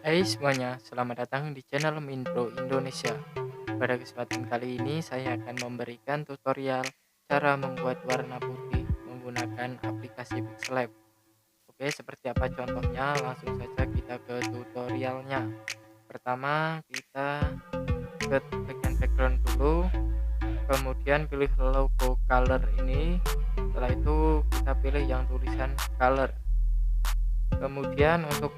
Hai semuanya, selamat datang di channel Mindro Indonesia. Pada kesempatan kali ini saya akan memberikan tutorial cara membuat warna putih menggunakan aplikasi Pixelab. Oke, seperti apa contohnya? Langsung saja kita ke tutorialnya. Pertama, kita ke bagian background dulu, kemudian pilih logo color ini. Setelah itu kita pilih yang tulisan color. Kemudian untuk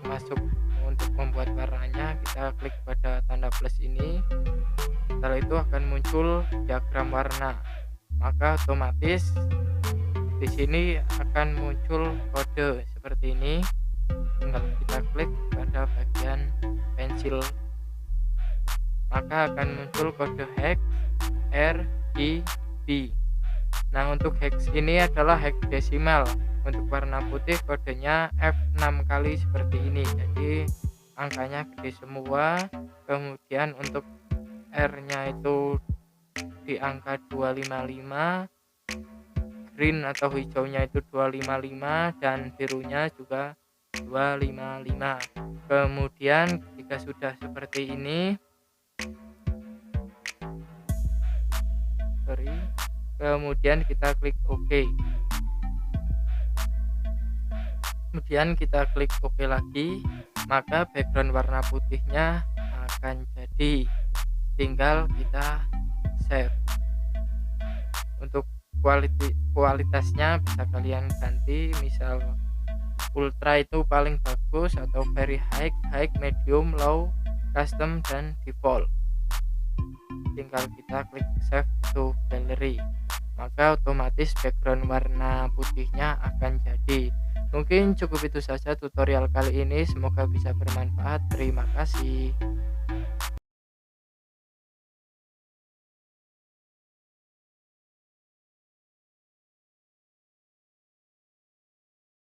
membuat warnanya kita klik pada tanda plus ini. Setelah itu akan muncul diagram warna. Maka otomatis di sini akan muncul kode seperti ini. Tinggal kita klik pada bagian pensil. Maka akan muncul kode hex RGB. Nah, untuk hex ini adalah hex desimal. Untuk warna putih kodenya F6 kali seperti ini. Jadi angkanya gede semua. Kemudian untuk R-nya itu di angka 255, green atau hijaunya itu 255, dan birunya juga 255. Kemudian jika sudah seperti ini, kemudian kita klik OK. Kemudian kita klik OK lagi, maka background warna putihnya akan jadi. Tinggal kita save. Untuk kualitasnya bisa kalian ganti, misal ultra itu paling bagus, atau very high, medium, low, custom, dan default. Tinggal kita klik save to gallery, maka otomatis background warna putihnya akan jadi. Mungkin cukup itu saja tutorial kali ini, semoga bisa bermanfaat. Terima kasih.